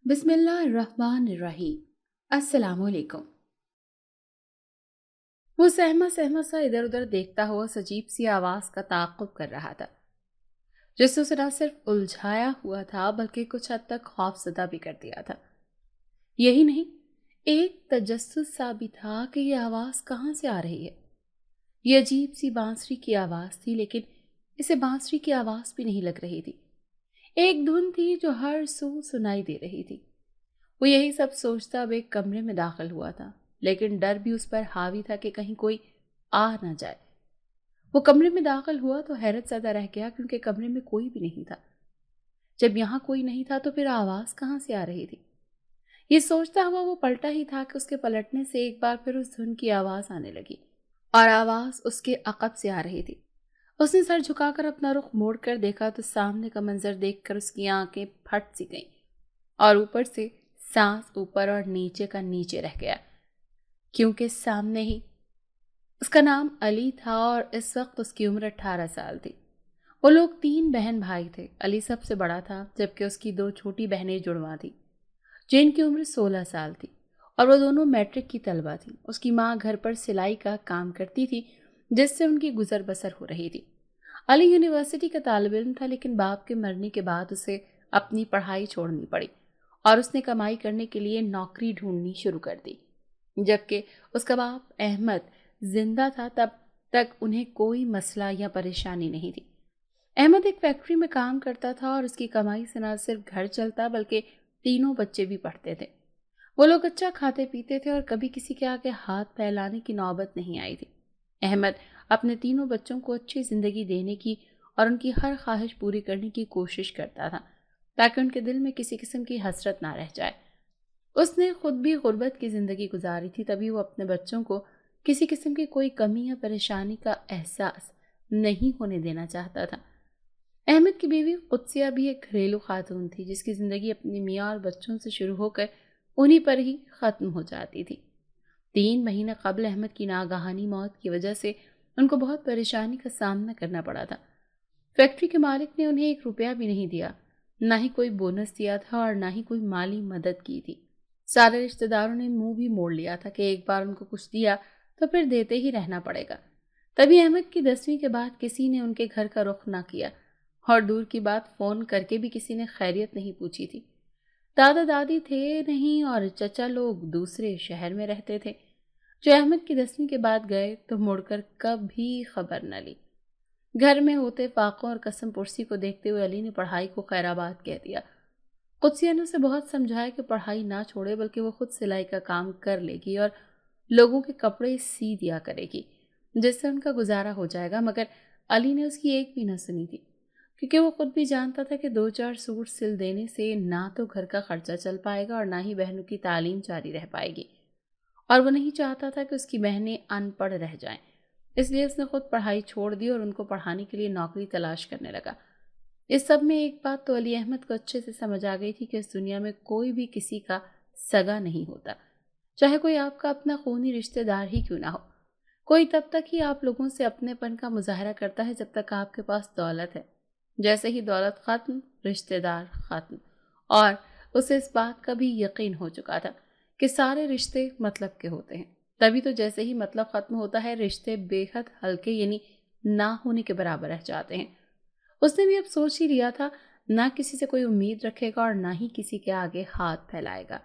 بسم اللہ الرحمن الرحیم۔ السلام علیکم۔ وہ سہما سہما سا ادھر ادھر دیکھتا ہوا اس عجیب سی آواز کا تعاقب کر رہا تھا، جس سے اسے نہ صرف الجھایا ہوا تھا بلکہ کچھ حد تک خوف زدہ بھی کر دیا تھا۔ یہی نہیں، ایک تجسس سا بھی تھا کہ یہ آواز کہاں سے آ رہی ہے۔ یہ عجیب سی بانسری کی آواز تھی، لیکن اسے بانسری کی آواز بھی نہیں لگ رہی تھی۔ ایک دھن تھی جو ہر سو سنائی دے رہی تھی۔ وہ یہی سب سوچتا اب ایک کمرے میں داخل ہوا تھا، لیکن ڈر بھی اس پر حاوی تھا کہ کہیں کوئی آ نہ جائے۔ وہ کمرے میں داخل ہوا تو حیرت زدہ رہ گیا، کیونکہ کمرے میں کوئی بھی نہیں تھا۔ جب یہاں کوئی نہیں تھا تو پھر آواز کہاں سے آ رہی تھی؟ یہ سوچتا ہوا وہ پلٹا ہی تھا کہ اس کے پلٹنے سے ایک بار پھر اس دھن کی آواز آنے لگی، اور آواز اس کے عقب سے آ رہی تھی۔ اس نے سر جھکا کر اپنا رخ موڑ کر دیکھا تو سامنے کا منظر دیکھ کر اس کی آنکھیں پھٹ سی گئیں، اور اوپر سے سانس اوپر اور نیچے کا نیچے رہ گیا، کیونکہ سامنے ہی اس کا نام علی تھا اور اس وقت اس کی عمر 18 سال تھی۔ وہ لوگ 3 بہن بھائی تھے۔ علی سب سے بڑا تھا، جبکہ اس کی 2 چھوٹی بہنیں جڑواں تھیں جن کی عمر 16 سال تھی، اور وہ دونوں میٹرک کی طلبہ تھیں۔ اس کی ماں گھر پر سلائی کا کام کرتی تھی، جس سے ان کی گزر بسر ہو رہی تھی۔ علی یونیورسٹی کا طالب علم تھا، لیکن باپ کے مرنے کے بعد اسے اپنی پڑھائی چھوڑنی پڑی اور اس نے کمائی کرنے کے لیے نوکری ڈھونڈنی شروع کر دی۔ جبکہ اس کا باپ احمد زندہ تھا، تب تک انہیں کوئی مسئلہ یا پریشانی نہیں تھی۔ احمد ایک فیکٹری میں کام کرتا تھا اور اس کی کمائی سے نہ صرف گھر چلتا بلکہ تینوں بچے بھی پڑھتے تھے۔ وہ لوگ اچھا کھاتے پیتے تھے اور کبھی کسی کے آگے ہاتھ پھیلانے کی نوبت نہیں آئی تھی۔ احمد اپنے تینوں بچوں کو اچھی زندگی دینے کی اور ان کی ہر خواہش پوری کرنے کی کوشش کرتا تھا، تاکہ ان کے دل میں کسی قسم کی حسرت نہ رہ جائے۔ اس نے خود بھی غربت کی زندگی گزاری تھی، تبھی وہ اپنے بچوں کو کسی قسم کی کوئی کمی یا پریشانی کا احساس نہیں ہونے دینا چاہتا تھا۔ احمد کی بیوی قدسیہ بھی ایک گھریلو خاتون تھی، جس کی زندگی اپنی میاں اور بچوں سے شروع ہو کر انہی پر ہی ختم ہو جاتی تھی۔ 3 مہینے قبل احمد کی ناگہانی موت کی وجہ سے ان کو بہت پریشانی کا سامنا کرنا پڑا تھا۔ فیکٹری کے مالک نے انہیں 1 روپیہ بھی نہیں دیا، نہ ہی کوئی بونس دیا تھا اور نہ ہی کوئی مالی مدد کی تھی۔ سارے رشتہ داروں نے منہ بھی موڑ لیا تھا کہ ایک بار ان کو کچھ دیا تو پھر دیتے ہی رہنا پڑے گا۔ تبھی احمد کی 10ویں کے بعد کسی نے ان کے گھر کا رخ نہ کیا، اور دور کی بات فون کر کے بھی کسی نے خیریت نہیں پوچھی تھی۔ دادا دادی تھے نہیں اور چچا لوگ دوسرے شہر میں رہتے تھے، جو احمد کی 10ویں کے بعد گئے تو مڑ کر کبھی خبر نہ لی۔ گھر میں ہوتے فاقوں اور قسم پرسی کو دیکھتے ہوئے علی نے پڑھائی کو خیر آباد کہہ دیا۔ قدسیہ نے اسے بہت سمجھایا کہ پڑھائی نہ چھوڑے، بلکہ وہ خود سلائی کا کام کر لے گی اور لوگوں کے کپڑے سی دیا کرے گی، جس سے ان کا گزارا ہو جائے گا۔ مگر علی نے اس کی ایک بھی نہ سنی تھی، کیونکہ وہ خود بھی جانتا تھا کہ 2-4 سوٹ سل دینے سے نہ تو گھر کا خرچہ چل پائے گا اور نہ ہی بہنوں کی تعلیم جاری رہ پائے گی، اور وہ نہیں چاہتا تھا کہ اس کی بہنیں ان پڑھ رہ جائیں۔ اس لیے اس نے خود پڑھائی چھوڑ دی اور ان کو پڑھانے کے لیے نوکری تلاش کرنے لگا۔ اس سب میں ایک بات تو علی احمد کو اچھے سے سمجھ آ گئی تھی کہ اس دنیا میں کوئی بھی کسی کا سگا نہیں ہوتا، چاہے کوئی آپ کا اپنا خونی رشتہ دار ہی کیوں نہ ہو۔ کوئی تب تک ہی آپ لوگوں سے اپنے پن کا مظاہرہ کرتا ہے جب تک آپ کے پاس دولت ہے۔ جیسے ہی دولت ختم، رشتہ دار ختم، اور اسے اس بات کا بھی یقین ہو چکا تھا کہ سارے رشتے مطلب کے ہوتے ہیں۔ تبھی تو جیسے ہی مطلب ختم ہوتا ہے، رشتے بے حد ہلکے یعنی نہ ہونے کے برابر رہ جاتے ہیں۔ اس نے بھی اب سوچ ہی لیا تھا، نہ کسی سے کوئی امید رکھے گا اور نہ ہی کسی کے آگے ہاتھ پھیلائے گا،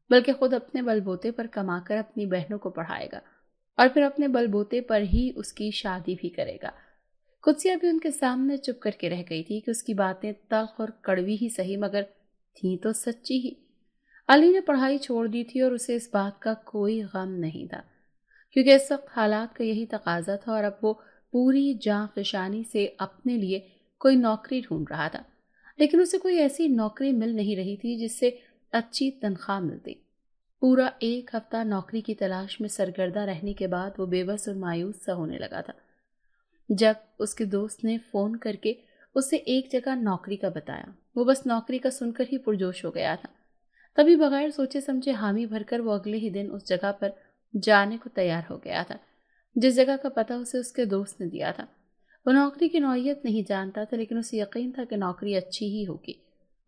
بلکہ خود اپنے بل بوتے پر کما کر اپنی بہنوں کو پڑھائے گا، اور پھر اپنے بل بوتے پر ہی اس کی شادی بھی کرے گا۔ قدسیہ بھی ان کے سامنے چپ کر کے رہ گئی تھی کہ اس کی باتیں تلخ اور کڑوی ہی سہی مگر تھیں تو سچی ہی۔ علی نے پڑھائی چھوڑ دی تھی اور اسے اس بات کا کوئی غم نہیں تھا، کیونکہ اس وقت حالات کا یہی تقاضا تھا، اور اب وہ پوری جاں فشانی سے اپنے لیے کوئی نوکری ڈھونڈ رہا تھا۔ لیکن اسے کوئی ایسی نوکری مل نہیں رہی تھی جس سے اچھی تنخواہ ملتی۔ پورا 1 ہفتہ نوکری کی تلاش میں سرگردہ رہنے کے بعد وہ بے بس اور مایوس سا ہونے لگا تھا، جب اس کے دوست نے فون کر کے اسے ایک جگہ نوکری کا بتایا۔ وہ بس نوکری کا سن کر ہی پرجوش ہو گیا تھا۔ تبھی بغیر سوچے سمجھے حامی بھر کر وہ اگلے ہی دن اس جگہ پر جانے کو تیار ہو گیا تھا، جس جگہ کا پتہ اسے اس کے دوست نے دیا تھا۔ وہ نوکری کی نوعیت نہیں جانتا تھا، لیکن اسے یقین تھا کہ نوکری اچھی ہی ہوگی۔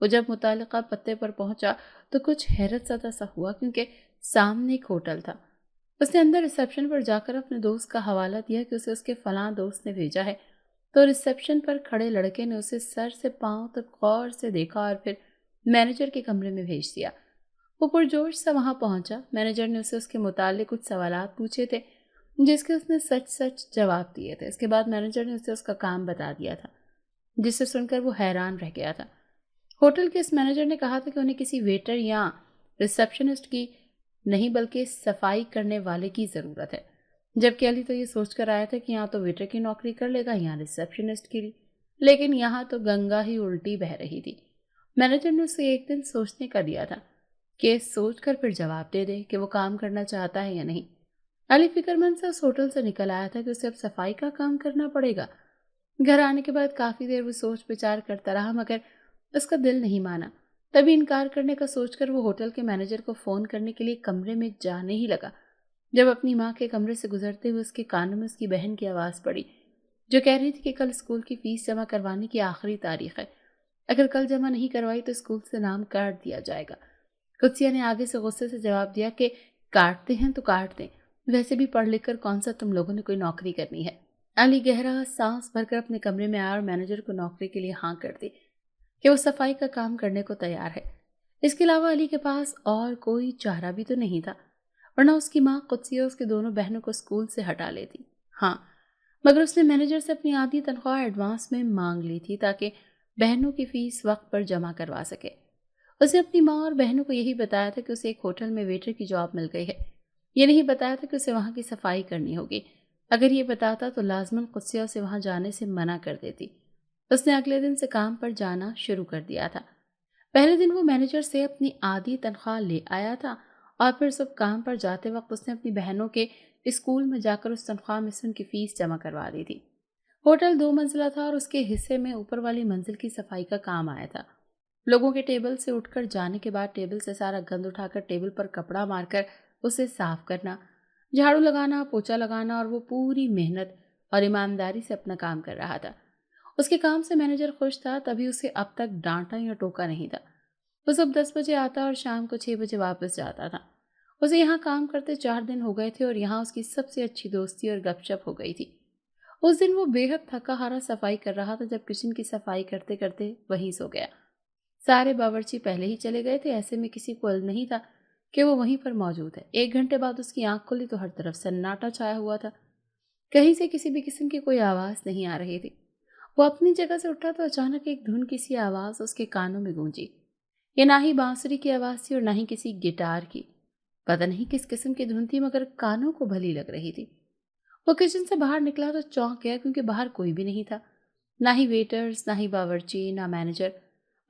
وہ جب متعلقہ پتے پر پہنچا تو کچھ حیرت زدہ سا ہوا، کیونکہ سامنے ایک ہوٹل تھا۔ اس نے اندر ریسیپشن پر جا کر اپنے دوست کا حوالہ دیا کہ اسے اس کے فلاں دوست نے بھیجا ہے، تو ریسیپشن پر کھڑے لڑکے نے اسے سر سے پاؤں تک غور سے دیکھا اور پھر مینیجر کے کمرے میں بھیج دیا۔ وہ پرجوش سے وہاں پہنچا۔ مینیجر نے اسے اس کے متعلق کچھ سوالات پوچھے تھے، جس کے اس نے سچ سچ جواب دیے تھے۔ اس کے بعد مینیجر نے اسے اس کا کام بتا دیا تھا، جسے سن کر وہ حیران رہ گیا تھا۔ ہوٹل کے اس مینیجر نے کہا تھا کہ انہیں کسی ویٹر یا ریسیپشنسٹ کی نہیں بلکہ صفائی کرنے والے کی ضرورت ہے، جبکہ علی تو یہ سوچ کر آیا تھا کہ یہاں تو ویٹر کی نوکری کر لے گا یا ریسیپشنسٹ کی، لیکن یہاں تو گنگا ہی الٹی بہہ رہی تھی۔ مینیجر نے اسے ایک دن سوچنے کا دیا تھا کہ سوچ کر پھر جواب دے دے کہ وہ کام کرنا چاہتا ہے یا نہیں۔ علی فکر مند سے اس ہوٹل سے نکل آیا تھا کہ اسے اب صفائی کا کام کرنا پڑے گا۔ گھر آنے کے بعد کافی دیر وہ سوچ بچار کرتا رہا، مگر اس کا دل نہیں مانا۔ تبھی انکار کرنے کا سوچ کر وہ ہوٹل کے مینیجر کو فون کرنے کے لیے کمرے میں جانے ہی لگا، جب اپنی ماں کے کمرے سے گزرتے ہوئے اس کے کانوں میں اس کی بہن کی آواز پڑی، جو کہہ رہی تھی کہ کل اسکول کی فیس جمع کروانے کی آخری تاریخ ہے، اگر کل جمع نہیں کروائی تو اسکول سے نام کاٹ دیا جائے گا۔ قدسیہ نے آگے سے غصے سے جواب دیا کہ کاٹتے ہیں تو کاٹ دیں، ویسے بھی پڑھ لکھ کر کون سا تم لوگوں نے کوئی نوکری کرنی ہے۔ علی گہرا سانس بھر کر اپنے کمرے میں آیا اور مینیجر کو نوکری کے لیے ہاں کر دی کہ وہ صفائی کا کام کرنے کو تیار ہے۔ اس کے علاوہ علی کے پاس اور کوئی چارہ بھی تو نہیں تھا، ورنہ اس کی ماں قدسیہ اس کے دونوں بہنوں کو اسکول سے ہٹا لیتی۔ ہاں، مگر اس نے مینیجر سے اپنی آدھی تنخواہ ایڈوانس میں مانگ لی تھی تاکہ بہنوں کی فیس وقت پر جمع کروا سکے۔ اس نے اپنی ماں اور بہنوں کو یہی بتایا تھا کہ اسے ایک ہوٹل میں ویٹر کی جاب مل گئی ہے، یہ نہیں بتایا تھا کہ اسے وہاں کی صفائی کرنی ہوگی۔ اگر یہ بتاتا تو لازماً قدسیہ اسے وہاں جانے سے منع کر دیتی۔ اس نے اگلے دن سے کام پر جانا شروع کر دیا تھا۔ پہلے دن وہ مینیجر سے اپنی آدھی تنخواہ لے آیا تھا اور پھر صبح کام پر جاتے وقت اس نے اپنی بہنوں کے اسکول میں جا کر اس تنخواہ میں سے ان کی فیس جمع کروا دی تھی۔ ہوٹل 2 منزلہ تھا اور اس کے حصے میں اوپر والی منزل کی صفائی کا کام آیا تھا۔ لوگوں کے ٹیبل سے اٹھ کر جانے کے بعد ٹیبل سے سارا گند اٹھا کر ٹیبل پر کپڑا مار کر اسے صاف کرنا، جھاڑو لگانا، پوچھا لگانا، اور وہ پوری محنت اور ایمانداری سے اپنا کام کر رہا تھا۔ اس کے کام سے مینیجر خوش تھا، تبھی اسے اب تک ڈانٹا یا ٹوکا نہیں تھا۔ وہ صبح 10 بجے آتا اور شام کو 6 بجے واپس جاتا تھا۔ اسے یہاں کام کرتے 4 دن ہو گئے تھے اور یہاں اس کی سب سے اچھی دوستی اور گپ شپ ہو گئی تھی۔ اس دن وہ بے حد تھکا ہارا صفائی کر رہا تھا جب کچن کی صفائی کرتے کرتے وہیں سو گیا۔ سارے باورچی پہلے ہی چلے گئے تھے، ایسے میں کسی کو علم نہیں تھا کہ وہ وہیں پر موجود ہے۔ 1 گھنٹے بعد اس کی آنکھ کھلی تو ہر طرف سناٹا چھایا ہوا تھا، کہیں سے کسی بھی قسم کی کوئی آواز نہیں آ رہی تھی۔ وہ اپنی جگہ سے اٹھا تو اچانک ایک دھن کی سی آواز اس کے کانوں میں گونجی۔ یہ نہ ہی بانسری کی آواز تھی اور نہ ہی کسی گٹار کی، پتہ نہیں کس قسم کی دھن تھی، مگر کانوں کو بھلی لگ رہی تھی۔ وہ کچن سے باہر نکلا تو چونک گیا، کیونکہ باہر کوئی بھی نہیں تھا، نہ ہی ویٹرز، نہ ہی باورچی، نہ مینیجر،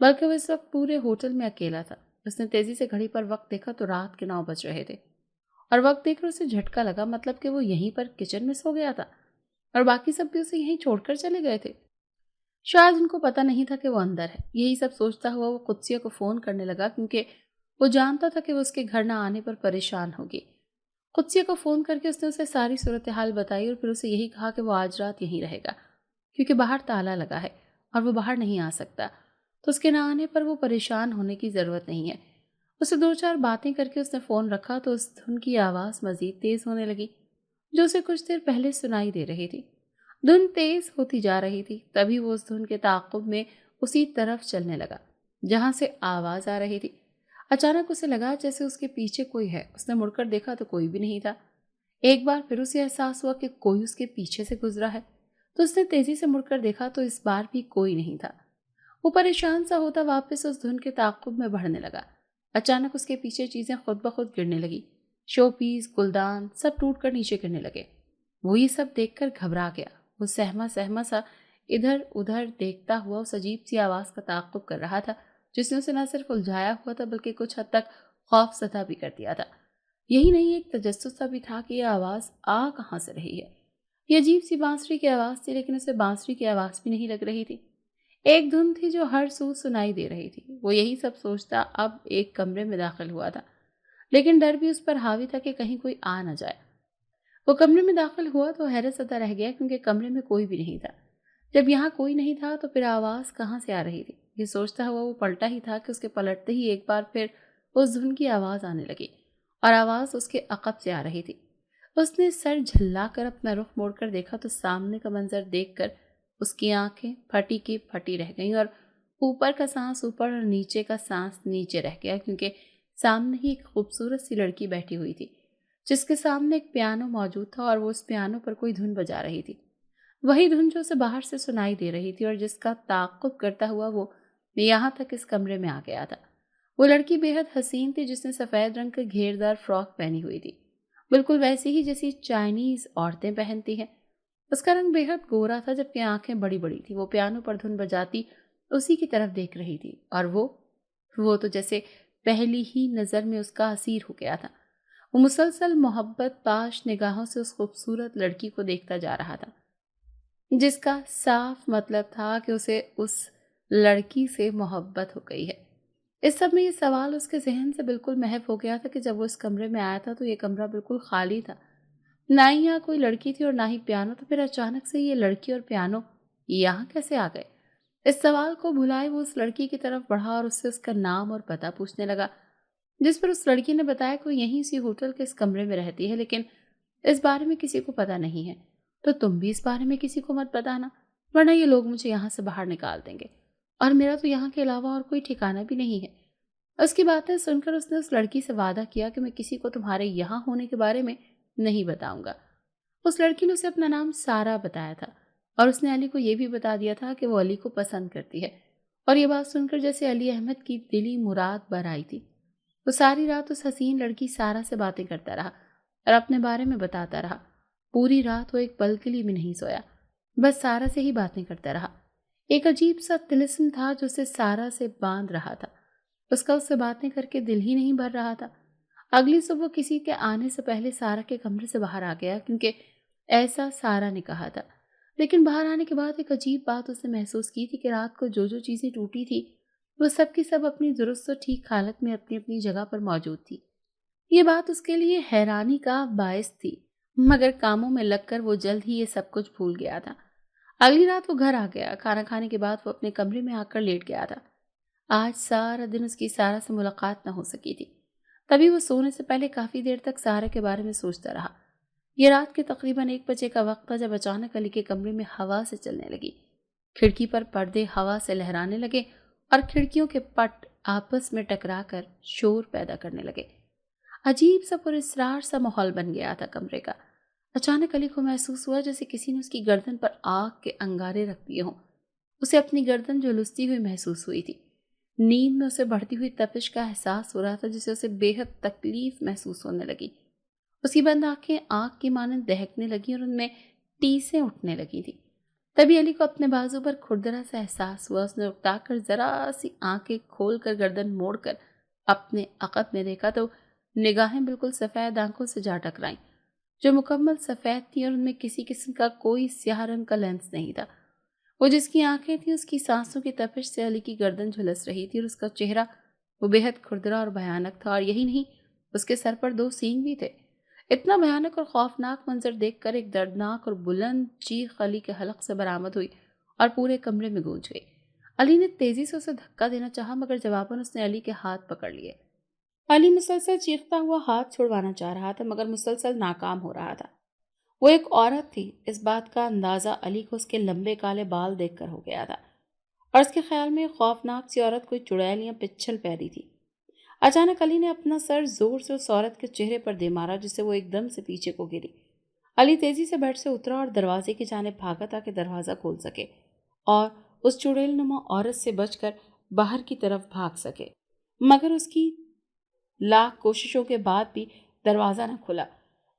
بلکہ وہ اس وقت پورے ہوٹل میں اکیلا تھا۔ اس نے تیزی سے گھڑی پر وقت دیکھا تو رات کے 9 بج رہے تھے، اور وقت دیکھ کر اسے جھٹکا لگا، مطلب کہ وہ یہیں پر کچن میں سو گیا تھا اور باقی سب بھی اسے یہیں چھوڑ کر چلے گئے تھے۔ شاید ان کو پتہ نہیں تھا کہ وہ اندر ہے۔ یہی سب سوچتا ہوا وہ قدسیہ کو فون کرنے لگا، کیونکہ وہ جانتا تھا کہ وہ اس کے گھر نہ آنے پر پریشان ہوگی۔ قدسیہ کو فون کر کے اس نے اسے ساری صورتحال بتائی اور پھر اسے یہی کہا کہ وہ آج رات یہیں رہے گا، کیونکہ باہر تالا لگا ہے اور وہ باہر نہیں آ سکتا، تو اس کے نہ آنے پر وہ پریشان ہونے کی ضرورت نہیں ہے۔ اسے 2-4 باتیں کر کے اس نے فون رکھا تو اس دھن کی آواز مزید تیز ہونے لگی، جو اسے کچھ دیر پہلے سنائی دے رہی تھی۔ دھن تیز ہوتی جا رہی تھی، تبھی وہ اس دھن کے تعاقب میں اسی طرف چلنے لگا جہاں سے آواز آ رہی تھی۔ اچانک اسے لگا جیسے اس کے پیچھے کوئی ہے۔ اس نے مڑ کر دیکھا تو کوئی بھی نہیں تھا۔ ایک بار پھر اسے احساس ہوا کہ کوئی اس کے پیچھے سے گزرا ہے، تو اس نے تیزی سے مڑ کر دیکھا تو اس بار بھی کوئی نہیں تھا۔ وہ پریشان سا ہوتا واپس اس دھن کے تعاقب میں بڑھنے لگا۔ اچانک اس کے پیچھے چیزیں خود بخود گرنے لگی، شو پیس، گلدان، سب ٹوٹ کر نیچے گرنے لگے۔ وہ یہ سب دیکھ کر گھبرا گیا۔ وہ سہما سا ادھر ادھر دیکھتا ہوا اس عجیب سی آواز کا تعاقب کر رہا تھا، جس نے اسے نہ صرف الجھایا ہوا تھا بلکہ کچھ حد تک خوف زدہ بھی کر دیا تھا۔ یہی نہیں، ایک تجسس سا بھی تھا کہ یہ آواز آ کہاں سے رہی ہے۔ یہ عجیب سی بانسری کی آواز تھی، لیکن اسے بانسری کی آواز بھی نہیں لگ رہی تھی۔ ایک دھن تھی جو ہر سو سنائی دے رہی تھی۔ وہ یہی سب سوچتا اب ایک کمرے میں داخل ہوا تھا، لیکن ڈر بھی اس پر حاوی تھا کہ کہیں کوئی آ نہ جائے۔ وہ کمرے میں داخل ہوا تو حیرت زدہ رہ گیا، کیونکہ کمرے میں کوئی بھی نہیں تھا۔ جب یہاں کوئی نہیں تھا تو پھر آواز کہاں سے آ رہی تھی؟ یہ سوچتا ہوا وہ پلٹا ہی تھا کہ اس کے پلٹتے ہی ایک بار پھر اس دھن کی آواز آنے لگی، اور آواز اس کے عقب سے آ رہی تھی۔ اس نے سر جھلا کر اپنا رخ موڑ کر دیکھا تو سامنے کا منظر دیکھ کر اس کی آنکھیں پھٹی کی پھٹی رہ گئیں، اور اوپر کا سانس اوپر اور نیچے کا سانس نیچے رہ گیا، کیونکہ سامنے ہی ایک خوبصورت سی لڑکی بیٹھی ہوئی تھی جس کے سامنے ایک پیانو موجود تھا، اور وہ اس پیانو پر کوئی دھن بجا رہی تھی، وہی دھن جو اسے باہر سے سنائی دے رہی تھی، اور جس کا تعاقب کرتا ہوا وہ یہاں تک اس کمرے میں آ گیا تھا۔ وہ لڑکی بے حد حسین تھی، جس نے سفید رنگ کا گھیردار فراک پہنی ہوئی تھی، بالکل ویسی ہی جیسی چائنیز عورتیں پہنتی ہیں۔ اس کا رنگ بے حد گورا تھا، جبکہ آنکھیں بڑی بڑی تھی۔ وہ پیانو پر دھن بجاتی اسی کی طرف دیکھ رہی تھی، اور وہ تو جیسے پہلی ہی نظر میں اس کا اسیر ہو گیا تھا۔ وہ مسلسل محبت پاش نگاہوں سے اس خوبصورت لڑکی کو دیکھتا جا رہا تھا، جس کا صاف مطلب تھا کہ اسے اس لڑکی سے محبت ہو گئی ہے۔ اس سب میں یہ سوال اس کے ذہن سے بالکل محو ہو گیا تھا کہ جب وہ اس کمرے میں آیا تھا تو یہ کمرہ بالکل خالی تھا، نہ ہی یہاں کوئی لڑکی تھی اور نہ ہی پیانو، تو پھر اچانک سے یہ لڑکی اور پیانو یہاں کیسے آ گئے؟ اس سوال کو بھلائے وہ اس لڑکی کی طرف بڑھا اور اس سے اس کا نام اور پتہ پوچھنے لگا، جس پر اس لڑکی نے بتایا کہ وہ یہیں اسی ہوٹل کے اس کمرے میں رہتی ہے، لیکن اس بارے میں کسی کو پتہ نہیں ہے۔ تو تم بھی اس بارے میں کسی کو مت بتانا، ورنہ یہ لوگ مجھے یہاں سے باہر نکال دیں گے، اور میرا تو یہاں کے علاوہ اور کوئی ٹھکانہ بھی نہیں ہے۔ اس کی باتیں سن کر اس نے اس لڑکی سے وعدہ کیا کہ میں کسی کو تمہارے یہاں ہونے کے بارے میں نہیں بتاؤں گا۔ اس لڑکی نے اسے اپنا نام سارا بتایا تھا، اور اس نے علی کو یہ بھی بتا دیا تھا کہ وہ علی کو پسند کرتی ہے، اور یہ بات سن کر جیسے علی احمد کی دلی مراد بھر آئی تھی۔ وہ ساری رات اس حسین لڑکی سارا سے باتیں کرتا رہا اور اپنے بارے میں بتاتا رہا۔ پوری رات وہ ایک پل کے لیے بھی نہیں سویا، بس سارا سے ہی باتیں کرتا رہا۔ ایک عجیب سا طلسم تھا جو اسے سارا سے باندھ رہا تھا، اس کا اس سے باتیں کر کے دل ہی نہیں بھر رہا تھا۔ اگلی صبح کسی کے آنے سے پہلے سارا کے کمرے سے باہر آ گیا، کیونکہ ایسا سارا نے کہا تھا۔ لیکن باہر آنے کے بعد ایک عجیب بات اس نے محسوس کی تھی کہ رات کو جو جو چیزیں ٹوٹی تھی وہ سب کی سب اپنی درست و ٹھیک حالت میں اپنی اپنی جگہ پر موجود تھی۔ یہ بات اس کے لیے حیرانی کا باعث تھی، مگر کاموں میں لگ کر وہ جلد ہی یہ سب کچھ بھول گیا تھا۔ اگلی رات وہ گھر آ گیا۔ کھانا کھانے کے بعد وہ اپنے کمرے میں آ کر لیٹ گیا تھا۔ آج سارا دن اس کی سارا سے ملاقات نہ ہو سکی تھی، تبھی وہ سونے سے پہلے کافی دیر تک سارا کے بارے میں سوچتا رہا۔ یہ رات کے تقریباً 1 بجے کا وقت تھا جب اچانک علی کے کمرے میں ہوا سے چلنے لگی۔ کھڑکی پر پردے ہوا سے لہرانے لگے اور کھڑکیوں کے پٹ آپس میں ٹکرا کر شور پیدا کرنے لگے۔ عجیب سا پراسرار سا ماحول بن گیا تھا کمرے کا۔ اچانک علی کو محسوس ہوا جیسے کسی نے اس کی گردن پر آگ کے انگارے رکھ دیے ہوں۔ اسے اپنی گردن جھلستی ہوئی محسوس ہوئی تھی۔ نیند میں اسے بڑھتی ہوئی تپش کا احساس ہو رہا تھا، جسے اسے بے حد تکلیف محسوس ہونے لگی۔ اس کی بند آنکھیں آگ کی مانند دہکنے لگیں اور ان میں ٹیسیں اٹھنے لگی تھی۔ تبھی علی کو اپنے بازو پر کھردرا سا احساس ہوا۔ اس نے اکتا کر ذرا سی آنکھیں کھول کر گردن موڑ کر اپنے عقب میں دیکھا تو نگاہیں بالکل سفید آنکھوں سے جا ٹکرائیں، جو مکمل سفید تھی اور ان میں کسی قسم کا کوئی سیاہ رنگ کا لینس نہیں تھا۔ وہ جس کی آنکھیں تھیں اس کی سانسوں کی تپش سے علی کی گردن جھلس رہی تھی، اور اس کا چہرہ وہ بے حد کھردرا اور بھیانک تھا، اور یہی نہیں، اس کے سر پر 2 سینگ بھی تھے۔ اتنا بھیانک اور خوفناک منظر دیکھ کر ایک دردناک اور بلند چیخ علی کے حلق سے برآمد ہوئی اور پورے کمرے میں گونج گئی۔ علی نے تیزی سے اسے دھکا دینا چاہا، مگر جواباً اس نے علی کے ہاتھ پکڑ لیے۔ علی مسلسل چیختا ہوا ہاتھ چھڑوانا چاہ رہا تھا، مگر مسلسل ناکام ہو رہا تھا۔ وہ ایک عورت تھی، اس بات کا اندازہ علی کو اس کے لمبے کالے بال دیکھ کر ہو گیا تھا، اور اس کے خیال میں خوفناک سی عورت کوئی چڑیل یا پچھل پیری تھی۔ اچانک علی نے اپنا سر زور سے اس عورت کے چہرے پر دے مارا، جس سے وہ ایک دم سے پیچھے کو گری۔ علی تیزی سے بیڈ سے اترا اور دروازے کی جانب بھاگا تاکہ دروازہ کھول سکے اور اس چڑیل نما عورت سے بچ کر باہر کی طرف بھاگ سکے، مگر اس کی لاکھ کوششوں کے بعد بھی دروازہ نہ کھلا۔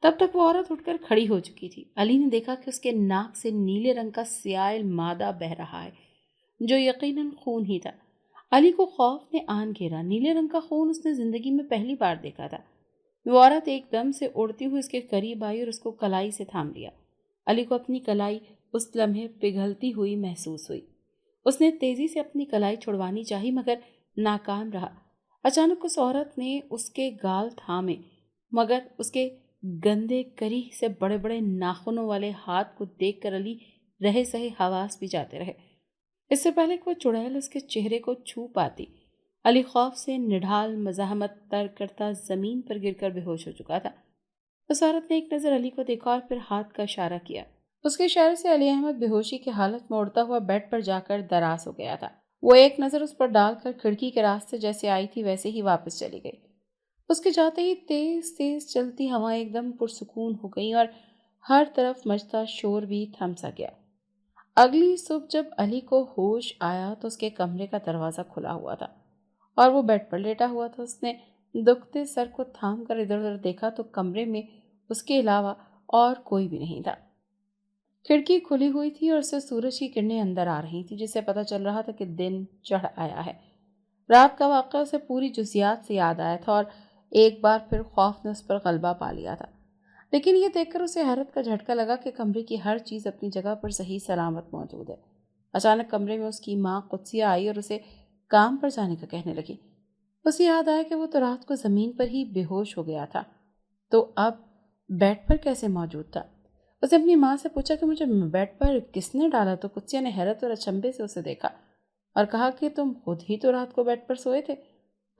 تب تک وہ عورت اٹھ کر کھڑی ہو چکی تھی۔ علی نے دیکھا کہ اس کے ناک سے نیلے رنگ کا سیاہ مادہ بہہ رہا ہے، جو یقیناً خون ہی تھا۔ علی کو خوف نے آن گھیرا۔ نیلے رنگ کا خون اس نے زندگی میں پہلی بار دیکھا تھا۔ وہ عورت ایک دم سے اڑتی ہوئی اس کے قریب آئی اور اس کو کلائی سے تھام لیا۔ علی کو اپنی کلائی اس لمحے پگھلتی ہوئی محسوس ہوئی۔ اس نے تیزی سے اپنی کلائی چھڑوانی چاہی، مگر ناکام رہا۔ اچانک اس عورت نے اس کے گال تھامے، مگر اس کے گندے کریح سے بڑے بڑے ناخنوں والے ہاتھ کو دیکھ کر علی رہے سہے حواس بھی جاتے رہے۔ اس سے پہلے کہ وہ چڑیل اس کے چہرے کو چھو پاتی، علی خوف سے نڈھال مزاحمت ترک کرتا زمین پر گر کر بے ہوش ہو چکا تھا۔ اس عورت نے ایک نظر علی کو دیکھا اور پھر ہاتھ کا اشارہ کیا۔ اس کے اشارے سے علی احمد بے ہوشی کی حالت میں اڑتا ہوا بیڈ پر جا کر دراز ہو گیا تھا۔ وہ ایک نظر اس پر ڈال کر کھڑکی کے راستے جیسے آئی تھی ویسے ہی واپس چلی گئی۔ اس کے جاتے ہی تیز تیز چلتی ہوائیں ایک دم پرسکون ہو گئیں اور ہر طرف مچتا شور بھی تھم سا گیا۔ اگلی صبح جب علی کو ہوش آیا تو اس کے کمرے کا دروازہ کھلا ہوا تھا اور وہ بیڈ پر لیٹا ہوا تھا۔ اس نے دکھتے سر کو تھام کر ادھر ادھر دیکھا تو کمرے میں اس کے علاوہ اور کوئی بھی نہیں تھا۔ کھڑکی کھلی ہوئی تھی اور اس سے سورج کی کرنیں اندر آ رہی تھی، جس سے پتہ چل رہا تھا کہ دن چڑھ آیا ہے۔ رات کا واقعہ اسے پوری جزیات سے یاد آیا تھا اور ایک بار پھر خوف نے اس پر غلبہ پا لیا تھا۔ لیکن یہ دیکھ کر اسے حیرت کا جھٹکا لگا کہ کمرے کی ہر چیز اپنی جگہ پر صحیح سلامت موجود ہے۔ اچانک کمرے میں اس کی ماں قدسیہ آئی اور اسے کام پر جانے کا کہنے لگی۔ اسے یاد آیا کہ وہ تو رات کو زمین پر ہی بے ہوش ہو گیا تھا، تو اب بیڈ پر کیسے موجود تھا؟ اس نے اپنی ماں سے پوچھا کہ مجھے بیڈ پر کس نے ڈالا؟ تو قدسیہ نے حیرت اور اچنبے سے اسے دیکھا اور کہا کہ تم خود ہی تو رات کو بیڈ پر سوئے تھے،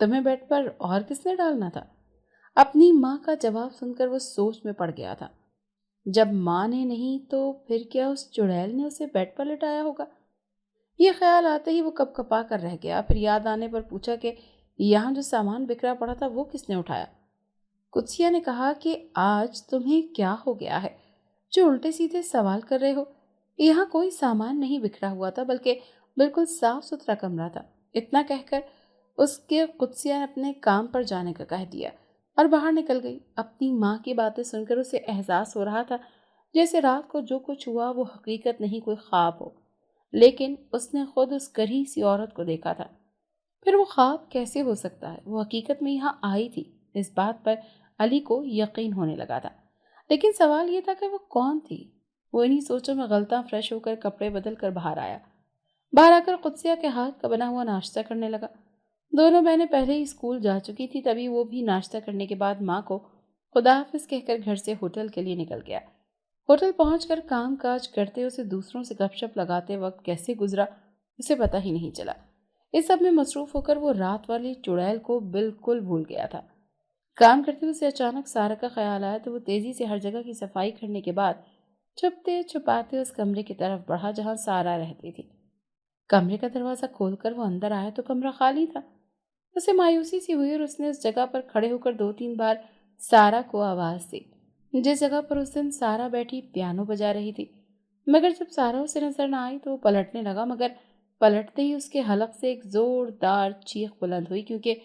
تمہیں بیڈ پر اور کس نے ڈالنا تھا؟ اپنی ماں کا جواب سن کر وہ سوچ میں پڑ گیا تھا۔ جب ماں نے نہیں تو پھر کیا اس چڑیل نے اسے بیڈ پر لٹایا ہوگا؟ یہ خیال آتے ہی وہ کپ کپا کر رہ گیا۔ پھر یاد آنے پر پوچھا کہ یہاں جو سامان بکھرا پڑا تھا وہ کس نے اٹھایا؟ قدسیہ نے کہا کہ آج تمہیں کیا ہو گیا ہے جو الٹے سیدھے سوال کر رہے ہو؟ یہاں کوئی سامان نہیں بکھرا ہوا تھا، بلکہ بالکل صاف ستھرا کمرہ تھا۔ اتنا کہہ کر اس کے قدسیہ نے اپنے کام پر جانے کا کہہ دیا اور باہر نکل گئی۔ اپنی ماں کی باتیں سن کر اسے احساس ہو رہا تھا جیسے رات کو جو کچھ ہوا وہ حقیقت نہیں، کوئی خواب ہو، لیکن اس نے خود اس گری سی عورت کو دیکھا تھا۔ پھر وہ خواب کیسے ہو سکتا ہے؟ وہ حقیقت میں یہاں آئی تھی۔ اس بات پر علی کو یقین ہونے لگا تھا، لیکن سوال یہ تھا کہ وہ کون تھی؟ وہ انہی سوچوں میں غلطاں فریش ہو کر کپڑے بدل کر باہر آیا۔ باہر آ کر قدسیہ کے ہاتھ کا بنا ہوا ناشتہ کرنے لگا۔ دونوں بہنیں پہلے ہی اسکول جا چکی تھی، تبھی وہ بھی ناشتہ کرنے کے بعد ماں کو خدا حافظ کہہ کر گھر سے ہوٹل کے لیے نکل گیا۔ ہوٹل پہنچ کر کام کاج کرتے اسے دوسروں سے گپ شپ لگاتے وقت کیسے گزرا اسے پتہ ہی نہیں چلا۔ اس سب میں مصروف ہو کر وہ رات والی چڑیل کو بالکل بھول گیا تھا۔ کام کرتے اسے اچانک سارا کا خیال آیا تو وہ تیزی سے ہر جگہ کی صفائی کرنے کے بعد چھپتے چھپاتے اس کمرے کی طرف بڑھا جہاں سارا رہتی تھی۔ کمرے کا دروازہ کھول کر وہ اندر آیا تو کمرہ خالی تھا۔ اسے مایوسی سی ہوئی اور اس نے اس جگہ پر کھڑے ہو کر 2-3 بار سارا کو آواز دی جس جگہ پر اس دن سارا بیٹھی پیانو بجا رہی تھی، مگر جب سارا اسے نظر نہ آئی تو وہ پلٹنے لگا، مگر پلٹتے ہی اس کے حلق سے ایک زوردار چیخ بلند ہوئی، کیونکہ